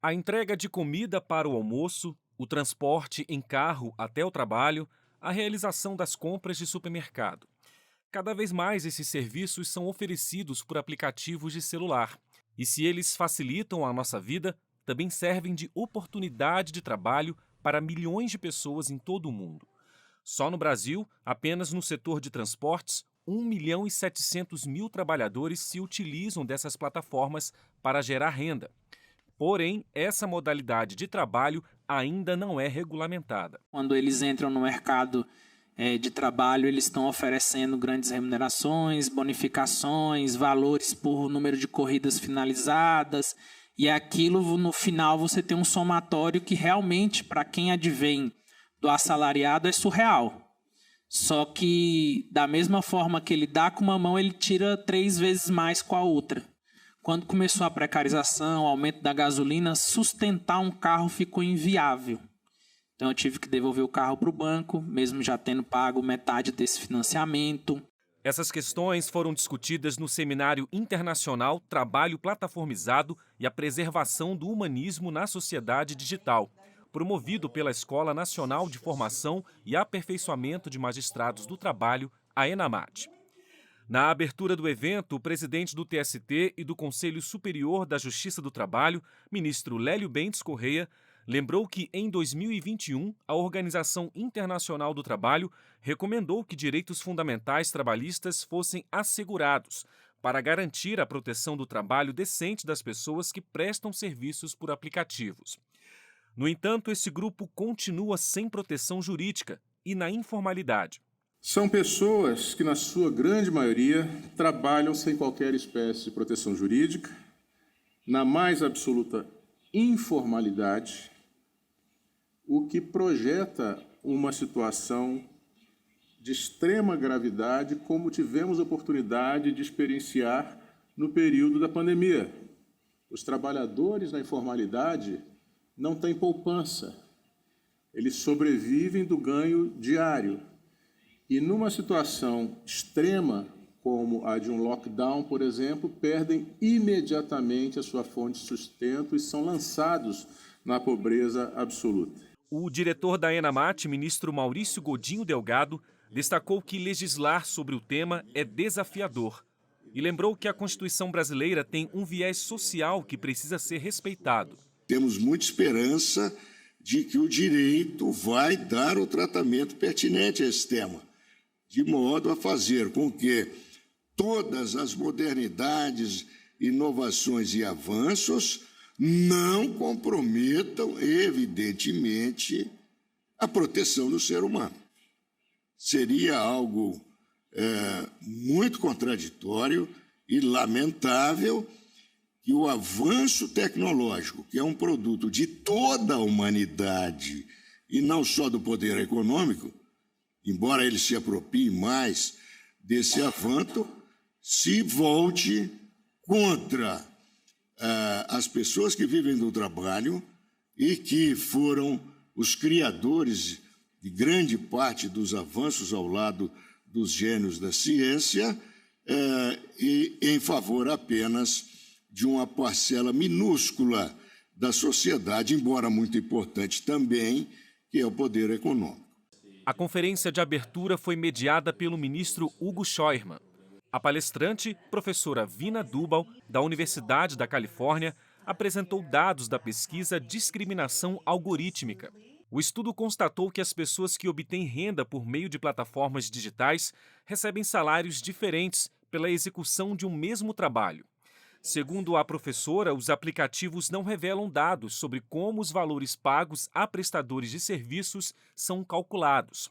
A entrega de comida para o almoço, o transporte em carro até o trabalho, a realização das compras de supermercado. Cada vez mais esses serviços são oferecidos por aplicativos de celular. E se eles facilitam a nossa vida, também servem de oportunidade de trabalho para milhões de pessoas em todo o mundo. Só no Brasil, apenas no setor de transportes, 1.700.000 trabalhadores se utilizam dessas plataformas para gerar renda. Porém, essa modalidade de trabalho ainda não é regulamentada. Quando eles entram no mercado de trabalho, eles estão oferecendo grandes remunerações, bonificações, valores por número de corridas finalizadas, e aquilo, no final, você tem um somatório que realmente, para quem advém do assalariado, é surreal. Só que, da mesma forma que ele dá com uma mão, ele tira 3 vezes mais com a outra. Quando começou a precarização, o aumento da gasolina, sustentar um carro ficou inviável. Então eu tive que devolver o carro para o banco, mesmo já tendo pago metade desse financiamento. Essas questões foram discutidas no Seminário Internacional Trabalho Plataformizado e a Preservação do Humanismo na Sociedade Digital, promovido pela Escola Nacional de Formação e Aperfeiçoamento de Magistrados do Trabalho, a ENAMAT. Na abertura do evento, o presidente do TST e do Conselho Superior da Justiça do Trabalho, ministro Lélio Bentes Correia, lembrou que, em 2021, a Organização Internacional do Trabalho recomendou que direitos fundamentais trabalhistas fossem assegurados para garantir a proteção do trabalho decente das pessoas que prestam serviços por aplicativos. No entanto, esse grupo continua sem proteção jurídica e na informalidade. São pessoas que, na sua grande maioria, trabalham sem qualquer espécie de proteção jurídica, na mais absoluta informalidade, o que projeta uma situação de extrema gravidade, como tivemos oportunidade de experienciar no período da pandemia. Os trabalhadores na informalidade não têm poupança, eles sobrevivem do ganho diário. E numa situação extrema, como a de um lockdown, por exemplo, perdem imediatamente a sua fonte de sustento e são lançados na pobreza absoluta. O diretor da ENAMAT, ministro Maurício Godinho Delgado, destacou que legislar sobre o tema é desafiador e lembrou que a Constituição brasileira tem um viés social que precisa ser respeitado. Temos muita esperança de que o direito vai dar o tratamento pertinente a esse tema, de modo a fazer com que todas as modernidades, inovações e avanços não comprometam, evidentemente, a proteção do ser humano. Seria algo muito contraditório e lamentável que o avanço tecnológico, que é um produto de toda a humanidade e não só do poder econômico, embora ele se aproprie mais desse avanço, se volte contra as pessoas que vivem do trabalho e que foram os criadores de grande parte dos avanços ao lado dos gênios da ciência, e em favor apenas de uma parcela minúscula da sociedade, embora muito importante também, que é o poder econômico. A conferência de abertura foi mediada pelo ministro Hugo Scheuermann. A palestrante, professora Vina Dubal, da Universidade da Califórnia, apresentou dados da pesquisa Discriminação Algorítmica. O estudo constatou que as pessoas que obtêm renda por meio de plataformas digitais recebem salários diferentes pela execução de um mesmo trabalho. Segundo a professora, os aplicativos não revelam dados sobre como os valores pagos a prestadores de serviços são calculados.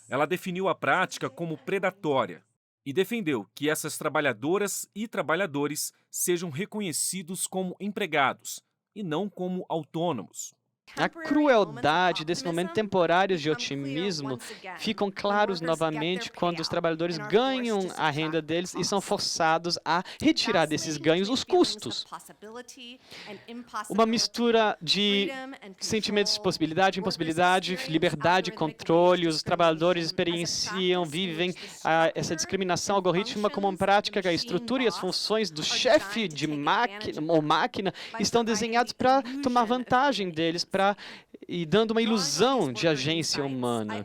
Ela definiu a prática como predatória e defendeu que essas trabalhadoras e trabalhadores sejam reconhecidos como empregados e não como autônomos. A crueldade desse momento temporário de otimismo ficam claros novamente quando os trabalhadores ganham a renda deles e são forçados a retirar desses ganhos os custos. Uma mistura de sentimentos de possibilidade, impossibilidade, liberdade e controle. Os trabalhadores experienciam, vivem essa discriminação algorítmica como uma prática que a estrutura e as funções do chefe de máquina estão desenhados para tomar vantagem deles, e dando uma ilusão de agência humana.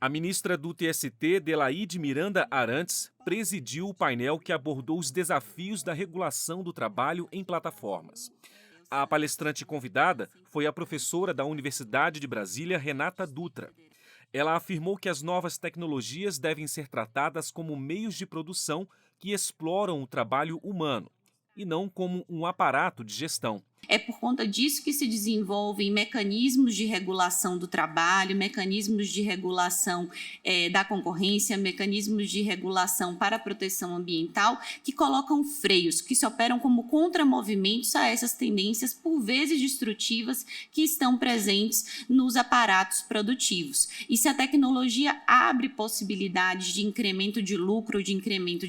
A ministra do TST, Delaide Miranda Arantes, presidiu o painel que abordou os desafios da regulação do trabalho em plataformas. A palestrante convidada foi a professora da Universidade de Brasília, Renata Dutra. Ela afirmou que as novas tecnologias devem ser tratadas como meios de produção que exploram o trabalho humano, e não como um aparato de gestão. É por conta disso que se desenvolvem mecanismos de regulação do trabalho, mecanismos de regulação da concorrência, mecanismos de regulação para a proteção ambiental, que colocam freios, que se operam como contramovimentos a essas tendências, por vezes destrutivas, que estão presentes nos aparatos produtivos. E se a tecnologia abre possibilidades de incremento de lucro, de incremento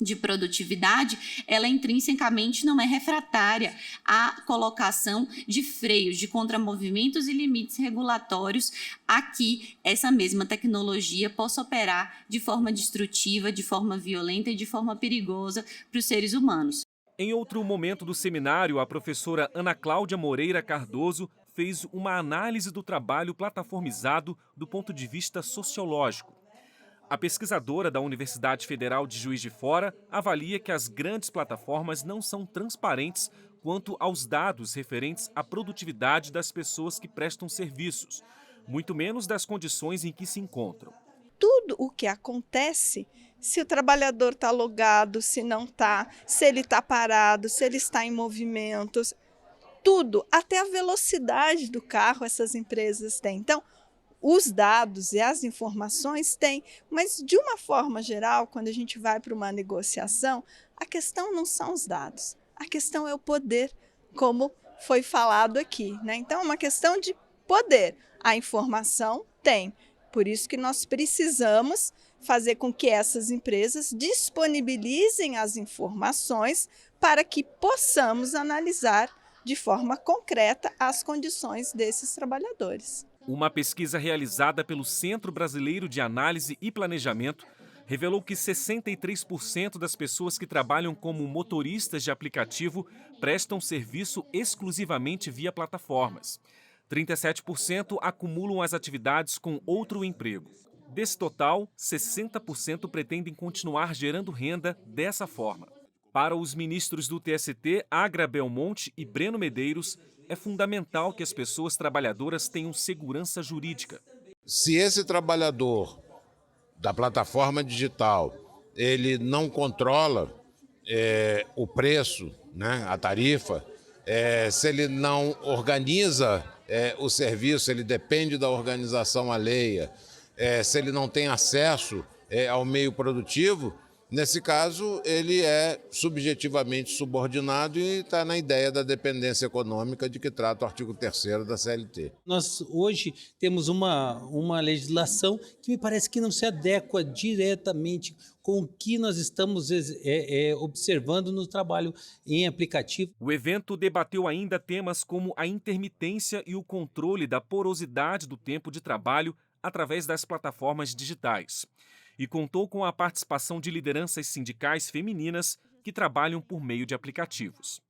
de produtividade, ela intrinsecamente não é refratária à colocação de freios, de contramovimentos e limites regulatórios a que essa mesma tecnologia possa operar de forma destrutiva, de forma violenta e de forma perigosa para os seres humanos. Em outro momento do seminário, a professora Ana Cláudia Moreira Cardoso fez uma análise do trabalho plataformizado do ponto de vista sociológico. A pesquisadora da Universidade Federal de Juiz de Fora avalia que as grandes plataformas não são transparentes quanto aos dados referentes à produtividade das pessoas que prestam serviços, muito menos das condições em que se encontram. Tudo o que acontece, se o trabalhador está logado, se não está, se ele está parado, se ele está em movimentos, tudo, até a velocidade do carro essas empresas têm. Então, os dados e as informações têm, mas de uma forma geral, quando a gente vai para uma negociação, a questão não são os dados, a questão é o poder, como foi falado aqui, né? Então, é uma questão de poder. A informação tem, por isso que nós precisamos fazer com que essas empresas disponibilizem as informações para que possamos analisar de forma concreta as condições desses trabalhadores. Uma pesquisa realizada pelo Centro Brasileiro de Análise e Planejamento revelou que 63% das pessoas que trabalham como motoristas de aplicativo prestam serviço exclusivamente via plataformas. 37% acumulam as atividades com outro emprego. Desse total, 60% pretendem continuar gerando renda dessa forma. Para os ministros do TST, Agra Belmonte e Breno Medeiros, é fundamental que as pessoas trabalhadoras tenham segurança jurídica. Se esse trabalhador da plataforma digital ele não controla o preço, né, a tarifa, se ele não organiza o serviço, ele depende da organização alheia, se ele não tem acesso ao meio produtivo, nesse caso, ele é subjetivamente subordinado e está na ideia da dependência econômica de que trata o artigo 3º da CLT. Nós hoje temos uma legislação que me parece que não se adequa diretamente com o que nós estamos observando no trabalho em aplicativo. O evento debateu ainda temas como a intermitência e o controle da porosidade do tempo de trabalho através das plataformas digitais. E contou com a participação de lideranças sindicais femininas que trabalham por meio de aplicativos.